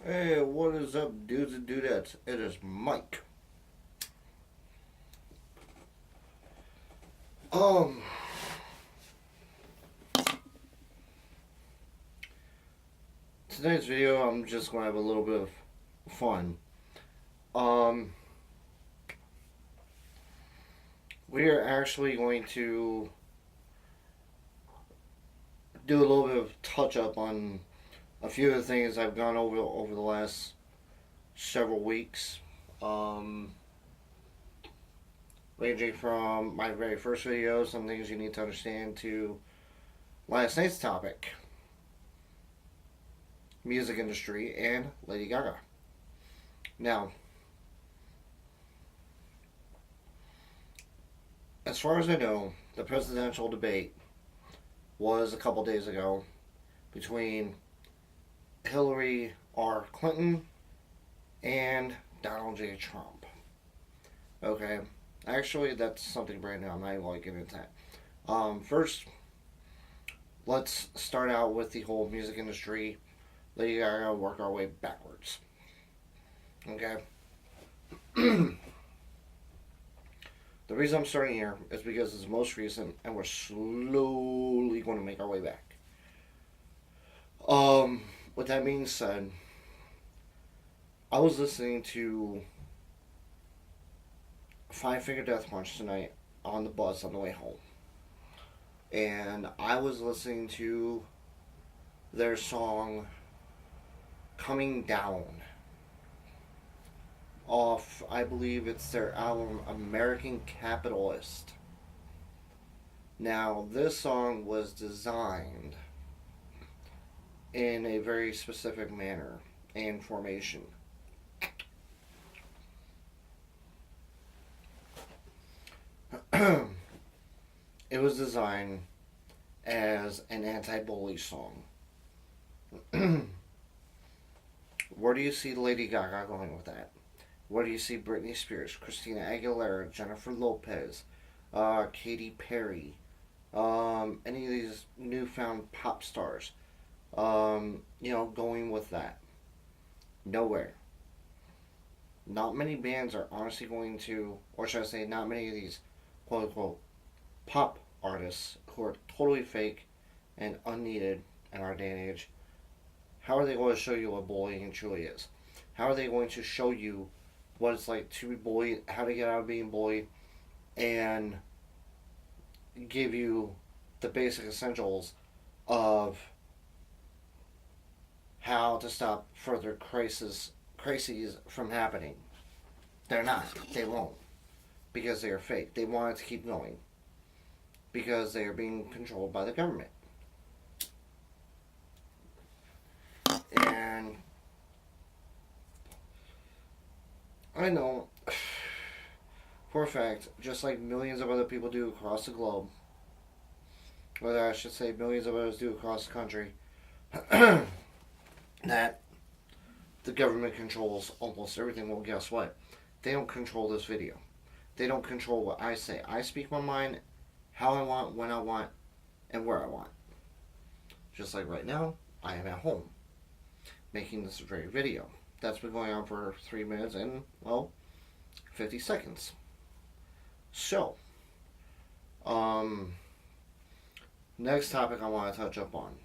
Hey, what is up, dudes and dudettes? It is Mike. Um, Today's video, I'm just gonna have a little bit of fun. Um, we are actually going to do a little bit of touch up on a few of the things I've gone over the last several weeks. Um, Ranging from my very first video, some things you need to understand, to last night's topic, music industry and Lady Gaga. Now, as far as I know, the presidential debate was a couple days ago between Hillary R. Clinton and Donald J. Trump. Okay, actually, that's something brand new. I'm not even going to get into that. First, let's start out with the whole music industry. Lady Gaga, work our way backwards. Okay. The reason I'm starting here is because it's the most recent, and we're slowly going to make our way back. With that being said, I was listening to Five Finger Death Punch tonight on the bus on the way home, and I was listening to their song "Coming Down" off, I believe it's their album American Capitalist. Now, this song was designed in a very specific manner and formation. It was designed as an anti-bully song. Where do you see Lady Gaga going with that? Where do you see Britney Spears, Christina Aguilera, Jennifer Lopez, Katy Perry, any of these newfound pop stars, going with that? Nowhere. Not many bands are honestly going to, or should I say, not many of these quote unquote pop artists who are totally fake and unneeded in our day and age. How are they going to show you what bullying truly is? How are they going to show you what it's like to be bullied, how to get out of being bullied, and give you the basic essentials of how to stop further crises from happening? They're not. They won't. Because they are fake. They want it to keep going. Because they are being controlled by the government. And I know for a fact, just like millions of other people do across the globe, or I should say millions of others do across the country, that the government controls almost everything. Well, guess what? They don't control this video. They don't control what I say. I speak my mind how I want, when I want, and where I want. Just like right now, I am at home making this very video. That's been going on for 3 minutes and, 50 seconds. So, next topic I want to touch up on: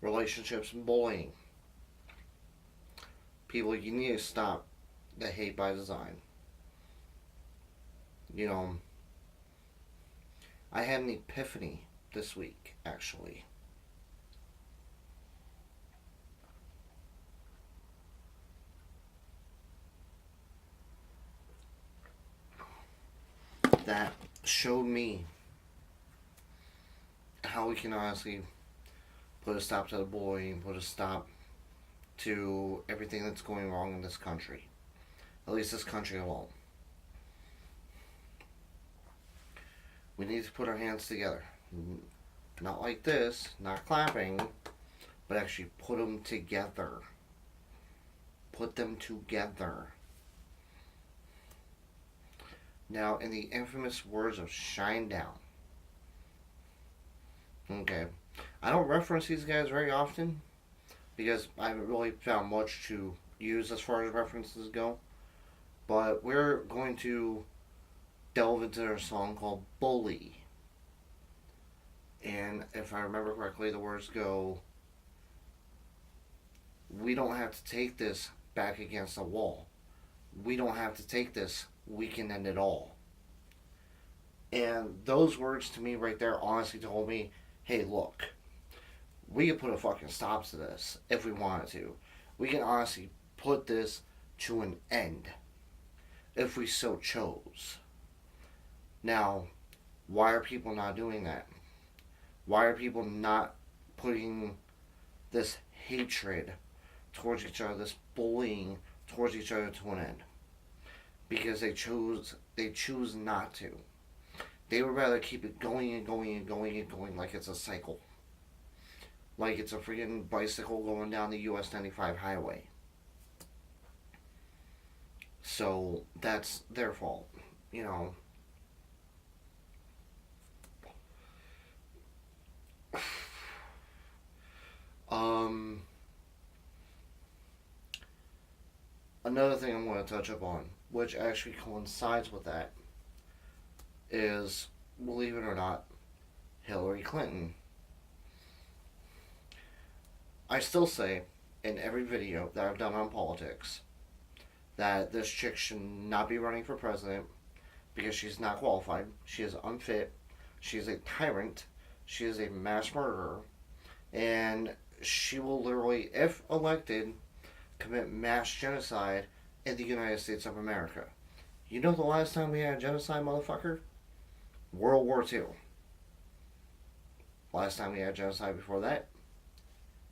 relationships and bullying. People, you need to stop the hate by design. I had an epiphany this week, actually. That showed me how we can honestly put a stop to the bullying, put a stop to everything that's going wrong in this country. At least this country alone. We need to put our hands together. Not like this, not clapping, but actually put them together. Put them together. Now, in the infamous words of Shinedown. Okay. I don't reference these guys very often, because I haven't really found much to use as far as references go. But we're going to delve into their song called Bully. And if I remember correctly, the words go, "We don't have to take this back against the wall. We don't have to take this. We can end it all." And those words to me right there honestly told me, hey, look, we could put a fucking stop to this if we wanted to. We can honestly put this to an end if we so chose. Now, why are people not doing that? Why are people not putting this hatred towards each other, this bullying towards each other to an end? Because they choose not to. They would rather keep it going and going and going and going like it's a cycle. Like it's a freaking bicycle going down the US 95 highway. So that's their fault, you know. Um, Another thing I'm going to touch up on, which actually coincides with that, is, believe it or not, Hillary Clinton. I still say in every video that I've done on politics that this chick should not be running for president because she's not qualified. She is unfit. She is a tyrant. She is a mass murderer. And she will literally, if elected, commit mass genocide in the United States of America. You know the last time we had genocide, motherfucker? World War II. Last time we had genocide before that,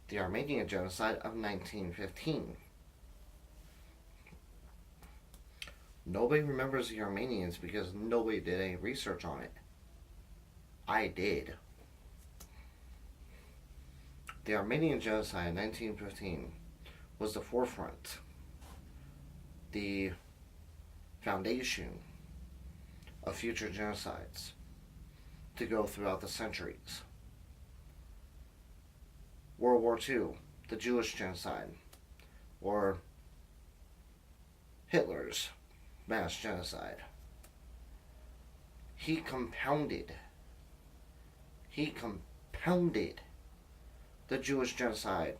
the Armenian genocide of 1915. Nobody remembers the Armenians because nobody did any research on it. I did. The Armenian genocide in 1915 was the forefront, the foundation of future genocides to go throughout the centuries. World War II, the Jewish genocide, or Hitler's mass genocide. He compounded the Jewish genocide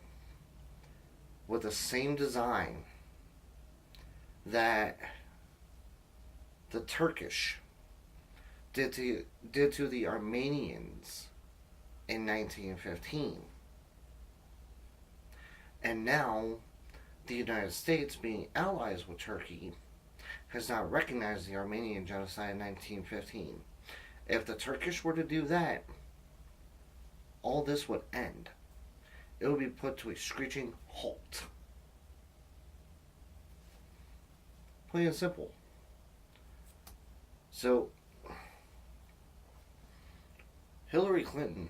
with the same design that the Turkish did to the Armenians in 1915. And now, the United States, being allies with Turkey, has not recognized the Armenian genocide in 1915. If the Turkish were to do that, all this would end. It would be put to a screeching halt. Plain and simple. So, Hillary Clinton,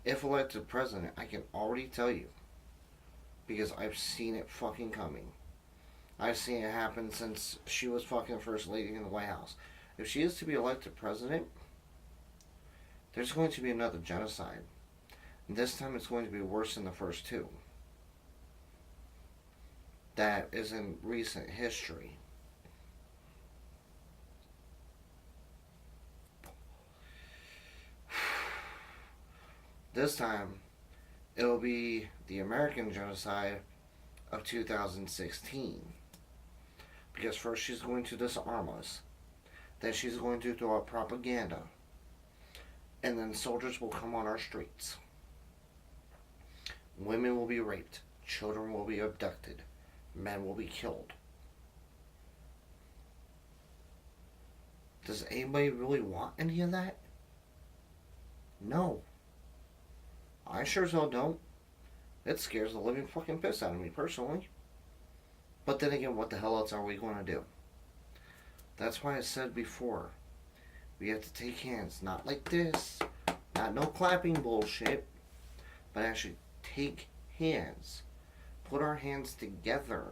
if elected president, I can already tell you, because I've seen it fucking coming. I've seen it happen since she was fucking first lady in the White House. If she is to be elected president, there's going to be another genocide. And this time it's going to be worse than the first two. That is in recent history. This time, it will be the American genocide of 2016. Because first she's going to disarm us. Then she's going to throw out propaganda. And then soldiers will come on our streets. Women will be raped. Children will be abducted. Men will be killed. Does anybody really want any of that? No. I sure as hell don't. It scares the living fucking piss out of me personally. But then again, what the hell else are we going to do? That's why I said before, we have to take hands, not like this, not no clapping bullshit, but actually take hands. Put our hands together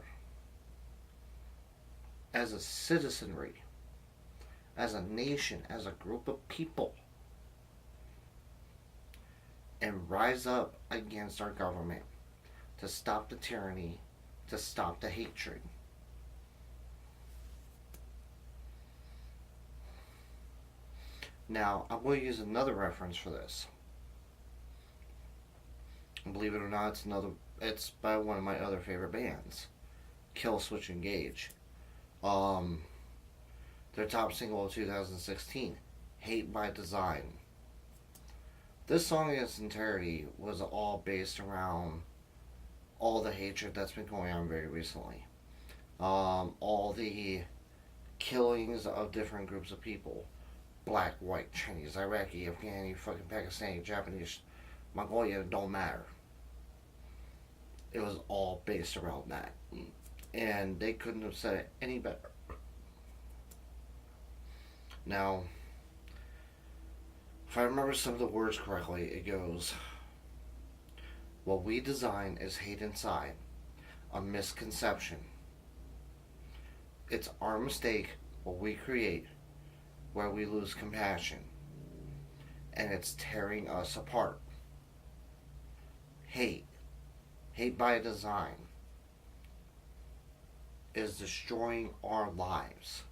as a citizenry, as a nation, as a group of people, and rise up against our government. to stop the tyranny, to stop the hatred. Now, I'm going to use another reference for this. And believe it or not, it's by one of my other favorite bands, Kill Switch Engage. Um, their top single of 2016, Hate by Design. This song in its entirety was all based around all the hatred that's been going on very recently. All the killings of different groups of people. Black, white, Chinese, Iraqi, Afghani, fucking Pakistani, Japanese, Mongolian, it don't matter. It was all based around that. And they couldn't have said it any better. Now, if I remember some of the words correctly, it goes, what we design is hate inside, a misconception. It's our mistake, what we create, where we lose compassion. And it's tearing us apart. Hate by design, is destroying our lives.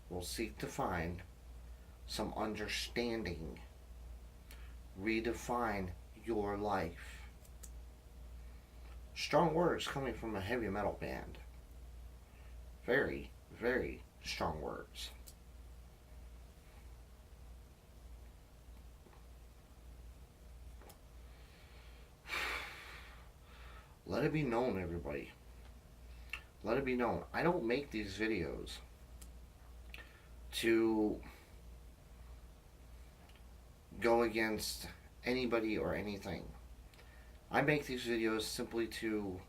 We'll seek to find some understanding. Redefine your life. Strong words coming from a heavy metal band. Very, very strong words. Let it be known, everybody. Let it be known. I don't make these videos to go against anybody or anything. I make these videos simply to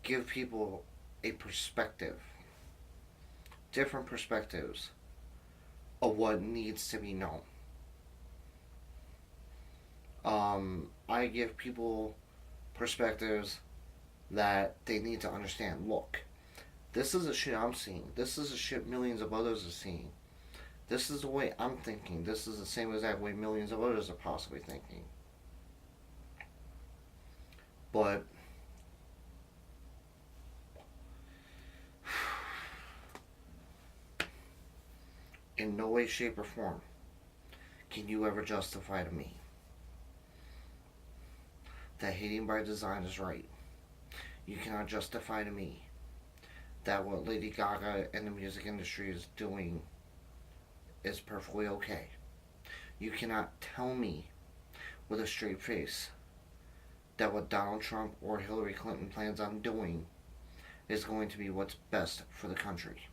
give people a perspective, different perspectives of what needs to be known. I give people perspectives that they need to understand. Look, this is the shit I'm seeing. This is the shit millions of others are seeing. This is the way I'm thinking. This is the same exact way millions of others are possibly thinking. But in no way, shape, or form can you ever justify to me that hating by design is right. You cannot justify to me that what Lady Gaga and the music industry is doing is perfectly okay. You cannot tell me with a straight face that what Donald Trump or Hillary Clinton plans on doing is going to be what's best for the country.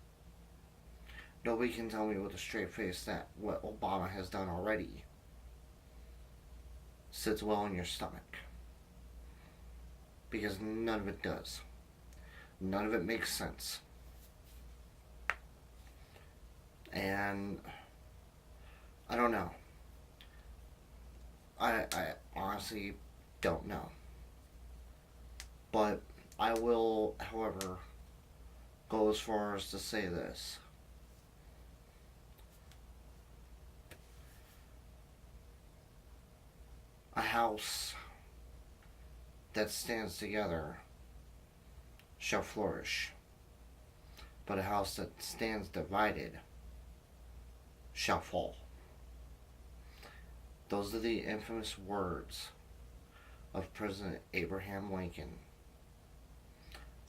Nobody can tell me with a straight face that what Obama has done already sits well in your stomach. Because none of it does. None of it makes sense. And I don't know. I honestly don't know. But I will, however, go as far as to say this. A house that stands together shall flourish, but a house that stands divided shall fall. Those are the infamous words of President Abraham Lincoln,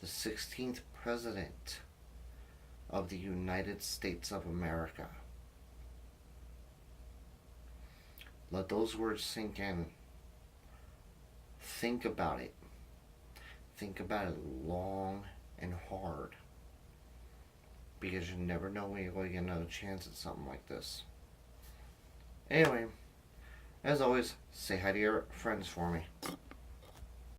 the 16th President of the United States of America. Let those words sink in. Think about it. Think about it long and hard. Because you never know when you're going to get another chance at something like this. Anyway, as always, say hi to your friends for me.